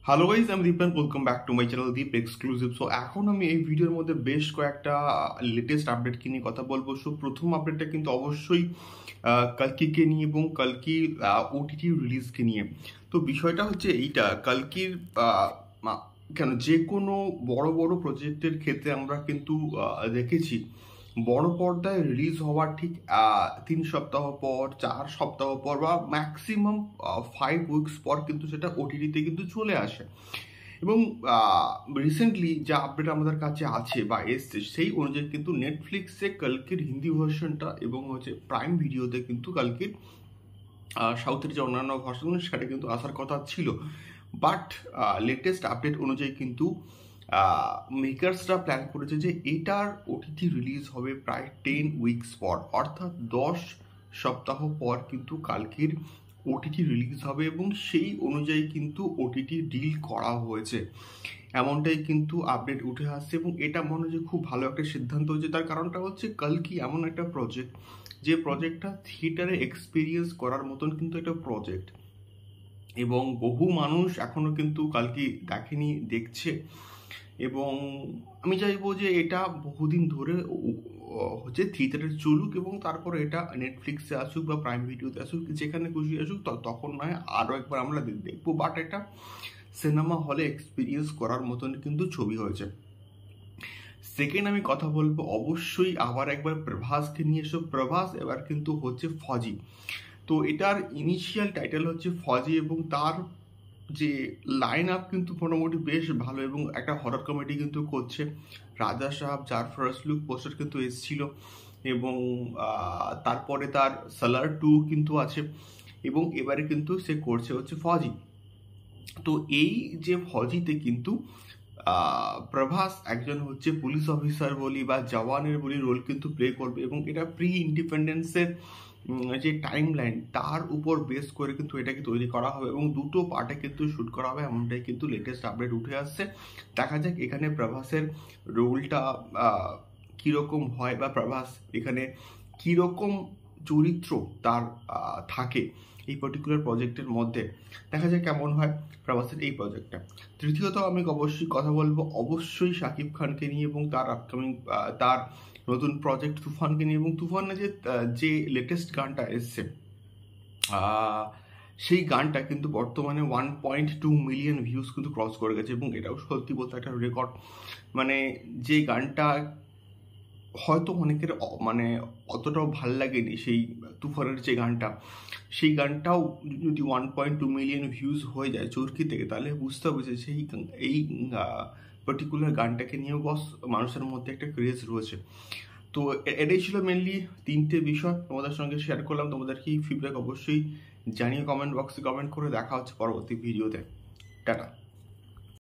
Hello guys, আমি Dipan. Welcome back to my channel Deep exclusive. So এখন আমি এই ভিডিওর মধ্যে বেশ কয়েকটা লেটেস্ট আপডেট নিয়ে কথা বলবো। সো প্রথম আপডেটটা কিন্তু অবশ্যই কালকিকে নিয়ে এবং কালকি ওটিটি রিলিজকে নিয়ে। তো বিষয়টা হচ্ছে এইটা, কালকির কেন যে কোনো বড় বড় প্রজেক্টের ক্ষেত্রে আমরা কিন্তু দেখেছি বড় পর্দায় রিলিজ হওয়ার ঠিক 3 সপ্তাহ পর, 4 সপ্তাহ পর বা ম্যাক্সিমাম 5 উইকস পর কিন্তু সেটা ওটিটিতে কিন্তু চলে আসে। এবং রিসেন্টলি যা আপডেট আমাদের কাছে আছে বা এসছে সেই অনুযায়ী কিন্তু নেটফ্লিক্সে কালকির হিন্দি ভার্সনটা এবং হচ্ছে প্রাইম ভিডিওতে কিন্তু কালকির সাউথের যে অন্যান্য ভার্সন সেটা কিন্তু আসার কথা ছিল। বাট লেটেস্ট আপডেট অনুযায়ী কিন্তু মেকার্সরা প্ল্যান করেছে যে এটার ওটিটি রিলিজ হবে প্রায় 10 উইকস পর, অর্থাৎ 10 সপ্তাহ পর কিন্তু কালকের ওটিটি রিলিজ হবে এবং সেই অনুযায়ী কিন্তু ওটিটি ডিল করা হয়েছে, এমনটাই কিন্তু আপডেট উঠে আসছে। এবং এটা মনে হয় যে খুব ভালো একটা সিদ্ধান্ত হয়েছে। তার কারণটা হচ্ছে কালকি এমন একটা প্রজেক্ট, যে প্রজেক্টটা থিয়েটারে এক্সপিরিয়েন্স করার মতন কিন্তু একটা প্রজেক্ট, এবং বহু মানুষ এখনো কিন্তু কালকি দেখেনি, দেখছে। এবং আমি চাইবো যে এটা বহুদিন ধরে হচ্ছে থিয়েটারে চলুক এবং তারপরে এটা নেটফ্লিক্সে আসুক বা প্রাইম ভিডিওতে আসুক, যেখানে খুশি আসুক, তখন নয় আরও একবার আমরা দেখবো। বাট এটা সিনেমা হলে এক্সপিরিয়েন্স করার মতন কিন্তু ছবি হয়েছে। সেকেন্ড আমি কথা বলবো অবশ্যই আবার একবার প্রভাসকে নিয়ে এসো। প্রভাস এবার কিন্তু হচ্ছে ফজি। তো এটার ইনিশিয়াল টাইটেল হচ্ছে ফজি এবং তার যে লাইন আপ কিন্তু মোটামুটি বেশ ভালো এবং একটা হরর কমেডি কিন্তু করছে। রাজা সাহেব যার ফার্স্ট লুক পোস্টার কিন্তু এসেছিল, এবং তারপরে তার সালার 2 কিন্তু আছে, এবং এবারে কিন্তু সে করছে হচ্ছে ফজি। তো এই যে ফজিতে কিন্তু প্রভাস একজন হচ্ছে পুলিশ অফিসার বলি বা জওয়ানের বলি রোল কিন্তু প্লে করবে, এবং এটা প্রি ইন্ডিপেন্ডেন্সের যে টাইম লাইন তার উপর বেস করে কিন্তু এটাকে তৈরি করা হবে এবং দুটো পার্টে কিন্তু শ্যুট করা হবে, এমনটাই কিন্তু লেটেস্ট আপডেট উঠে আসছে। দেখা যাক এখানে প্রভাসের রোলটা কীরকম হয় বা প্রভাস এখানে কীরকম চরিত্র তার থাকে এই পার্টিকুলার প্রজেক্টের মধ্যে। দেখা যায় কেমন হয় প্রভাসের এই প্রজেক্টটা। তৃতীয়ত আমি অবশ্যই কথা বলবো অবশ্যই শাকিব খানকে নিয়ে এবং তার আপকামিং তার নতুন প্রজেক্ট তুফানকে নিয়ে। এবং তুফানে যে লেটেস্ট গানটা এসছে, সেই গানটা কিন্তু বর্তমানে 1.2 মিলিয়ন ভিউজ কিন্তু ক্রস করে গেছে, এবং এটাও সত্যি বলতে একটা রেকর্ড। মানে যে গানটা হয়তো অনেকের মানে অতটাও ভাল লাগেনি, সেই তুফানের যে গানটা, সেই গানটাও যদি 1.2 মিলিয়ন ভিউজ হয়ে যায় চরকি থেকে, তাহলে বুঝতে হবে যে সেই এই পার্টিকুলার গানটাকে নিয়েও বস মানুষের মধ্যে একটা ক্রেজ রয়েছে। তো এটাই ছিল মেনলি তিনটে বিষয় তোমাদের সঙ্গে শেয়ার করলাম। তোমাদের কি ফিডব্যাক অবশ্যই জানিয়ে কমেন্ট বক্সে কমেন্ট করে। দেখা হচ্ছে পরবর্তী ভিডিওতে। টাটা।